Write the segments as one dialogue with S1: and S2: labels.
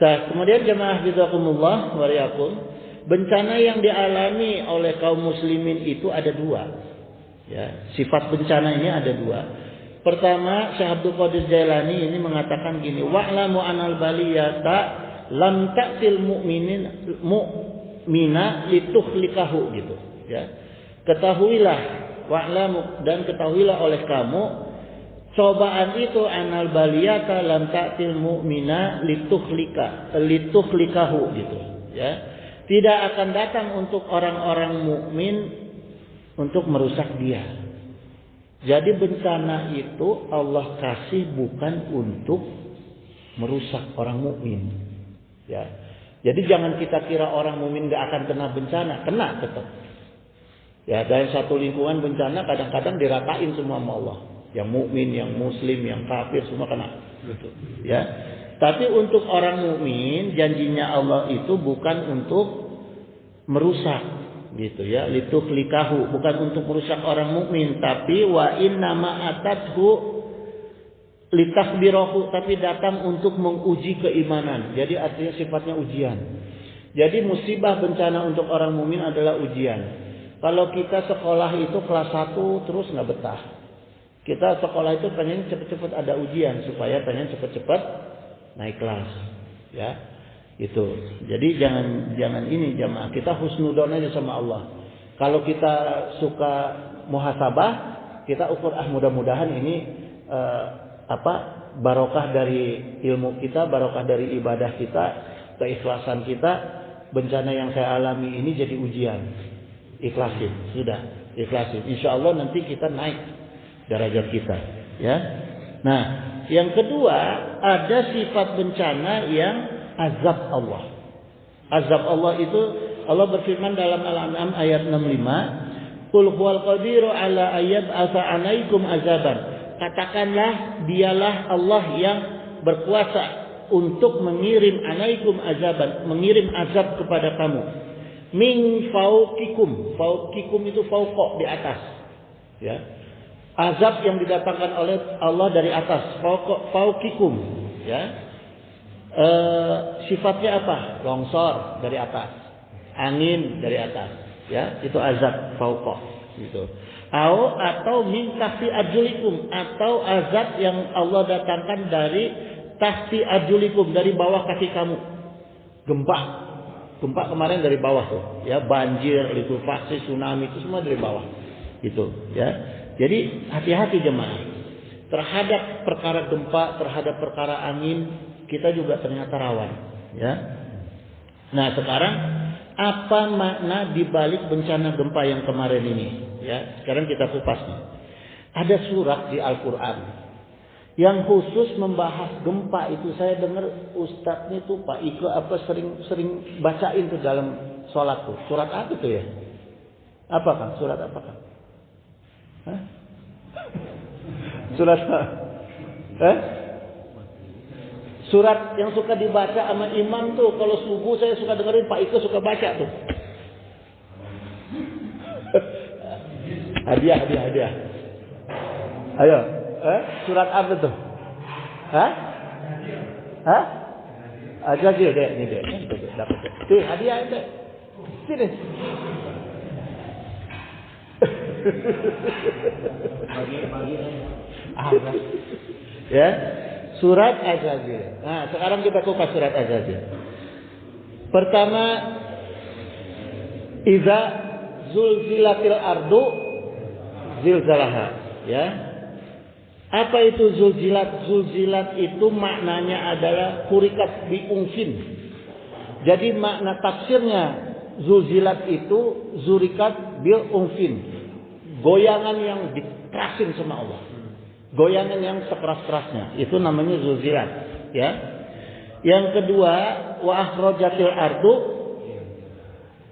S1: Nah, kemudian jemaah jazakumullah wa riyaqum, bencana yang dialami oleh kaum muslimin itu ada dua. Ya, sifat bencana ini ada dua. Pertama, Syekh Abdul Qadir Jailani ini mengatakan gini, wa'lamu anal baliyata lam ta'til mu'mina litukhlikahu gitu, ya. Ketahuilah, wa'lamu, dan ketahuilah oleh kamu, cobaan itu anal baliyata lam ta'til mu'mina litukhlikahu gitu, ya. Tidak akan datang untuk orang-orang mukmin untuk merusak dia. Jadi bencana itu Allah kasih bukan untuk merusak orang mukmin, ya. Jadi jangan kita kira orang mukmin nggak akan kena bencana, kena tetap. Ya, dari satu lingkungan bencana kadang-kadang diratain semua sama Allah. Yang mukmin, yang muslim, yang kafir semua kena. Gitu. Ya. Tapi untuk orang mukmin janjinya Allah itu bukan untuk merusak. Gitu ya, litukhlikahu, bukan untuk merusak orang mukmin, tapi wa inna ma atathu litakbirahu, tapi datang untuk menguji keimanan. Jadi artinya sifatnya ujian. Jadi musibah bencana untuk orang mukmin adalah ujian. Kalau kita sekolah itu kelas 1 terus nggak betah. Kita sekolah itu pengen cepet-cepet ada ujian supaya pengen cepet-cepet naik kelas, ya. Itu. Jadi jangan ini jamaah, kita husnudon aja sama Allah. Kalau kita suka muhasabah, kita ukur mudah-mudahan ini barokah dari ilmu kita, barokah dari ibadah kita, keikhlasan kita. Bencana yang saya alami ini jadi ujian. Ikhlasin, sudah, ikhlasin. Insya Allah nanti kita naik derajat kita, ya. Nah, yang kedua, ada sifat bencana yang azab Allah. Azab Allah itu Allah berfirman dalam Al-An'am ayat 65, "Qul huwal qadiru ala ayyab'atsa 'alaikum azaban." Katakanlah, dialah Allah yang berkuasa untuk mengirim 'alaikum azaban, mengirim azab kepada kamu. Min fauqikum. Fauqikum itu fauqa, di atas. Ya. Azab yang didatangkan oleh Allah dari atas, fauqikum, ya. Sifatnya apa? Longsor dari atas, angin dari atas, ya, itu azab fauqa gitu. Atau min tahti arjulikum, atau azab yang Allah datangkan dari tahti arjulikum, dari bawah kaki kamu. Gempa kemarin dari bawah tuh, ya, banjir, likuifaksi, tsunami, itu semua dari bawah, gitu, ya. Jadi hati-hati jemaah terhadap perkara gempa, terhadap perkara angin. Kita juga ternyata rawan, ya. Nah, sekarang apa makna dibalik bencana gempa yang kemarin ini? Ya, sekarang kita kupas nih. Ada surat di Al-Quran yang khusus membahas gempa itu. Saya dengar ustadznya tuh Pak Iko sering bacain tuh dalam sholat tuh. Surat apa tuh ya? Apa kan? Surat apa kan? Hah? Surat apa? Surat yang suka dibaca sama imam tuh, kalau subuh saya suka dengerin Pak Iko suka baca tuh. Hadiah. Ayo, surat apa tuh? Hah? Aja dia deh, ini deh, dapat. Tuh hadiah itu. Sini. Ya. Surat Az-Zalzal. Nah, sekarang kita kupas surat Az-Zalzal. Pertama, iza zulzilatil ardu zilzalaha, ya. Apa itu zulzilat? Zulzilat itu maknanya adalah kurikat biungfin. Jadi makna tafsirnya zulzilat itu zurikat bil ungfin. Goyangan yang dikerasin sama Allah. Goyangan yang sekeras-kerasnya, itu namanya zulzilat, ya. Yang kedua, wa akhrajatil ardu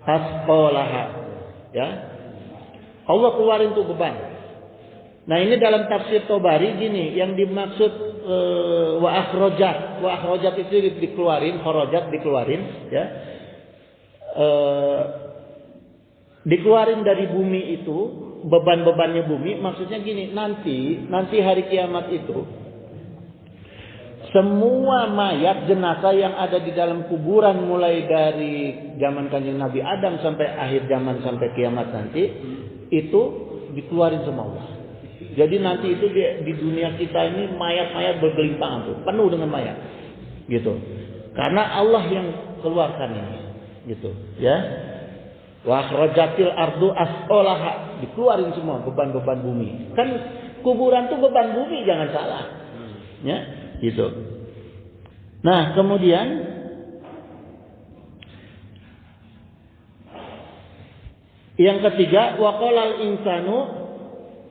S1: asqalaha, ya. Allah keluarin tuh beban. Nah, ini dalam tafsir Tobari gini, yang dimaksud wa akhrajat itu dikeluarin, kharajat dikeluarin, ya. Dikeluarin dari bumi itu, beban-bebannya bumi, maksudnya gini, nanti hari kiamat itu semua mayat jenazah yang ada di dalam kuburan mulai dari zaman Kanjeng Nabi Adam sampai akhir zaman sampai kiamat nanti itu dikeluarin sama Allah. Jadi nanti itu di dunia kita ini mayat-mayat bergelimpangan tuh, penuh dengan mayat. Gitu. Karena Allah yang keluarkan ini. Gitu, ya. Wa akhrajatil ardu asqalaha, dikeluarin semua beban-beban bumi. Kan kuburan tuh beban bumi, jangan salah. Ya, gitu. Nah, kemudian yang ketiga, waqalal insanu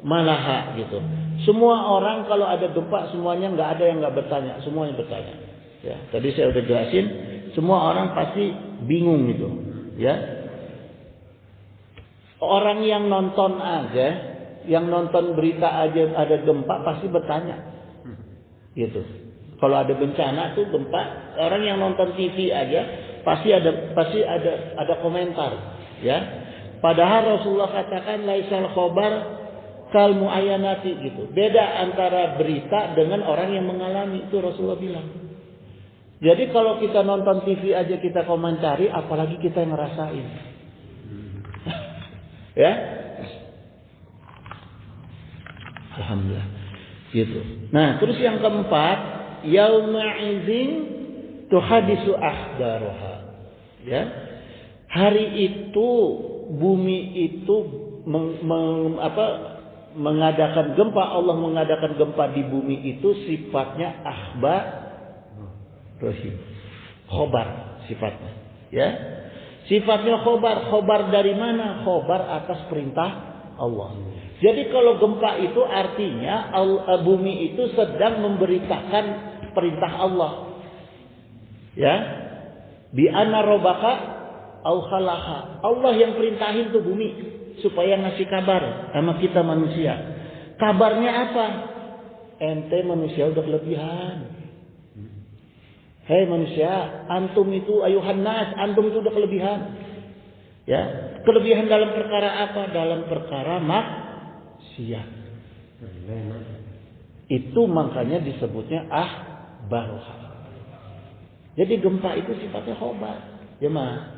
S1: malaha, gitu. Semua orang kalau ada gempa semuanya nggak ada yang nggak bertanya, semuanya bertanya. Ya, tadi saya udah jelasin, semua orang pasti bingung gitu, ya. Orang yang nonton aja, yang nonton berita aja ada gempa pasti bertanya. Gitu. Kalau ada bencana tuh gempa, orang yang nonton TV aja pasti ada komentar, ya. Padahal Rasulullah katakan laisal khobar kal muayyanati, gitu. Beda antara berita dengan orang yang mengalami, itu Rasulullah bilang. Jadi kalau kita nonton TV aja kita komentari, apalagi kita yang ngerasain. Ya, alhamdulillah, gitu. Nah, terus yang keempat, yauma idzin tuhadisu akhbaraha. Ya, hari itu bumi itu mengadakan gempa. Allah mengadakan gempa di bumi itu sifatnya akhbar, khobar sifatnya. Ya. Sifatnya khobar dari mana? Khobar atas perintah Allah. Jadi kalau gempa itu artinya bumi itu sedang memberitakan perintah Allah. Ya, bi anna rabbaka au khalaqa. Allah yang perintahin tuh bumi supaya ngasih kabar sama kita manusia. Kabarnya apa? Ente manusia udah kelebihan. Hei manusia, antum itu ayuhan nas, antum itu udah kelebihan. Ya, kelebihan dalam perkara apa? Dalam perkara maksiat. Itu makanya disebutnya ahbaroha. Jadi gempa itu sifatnya khobar, ya mah.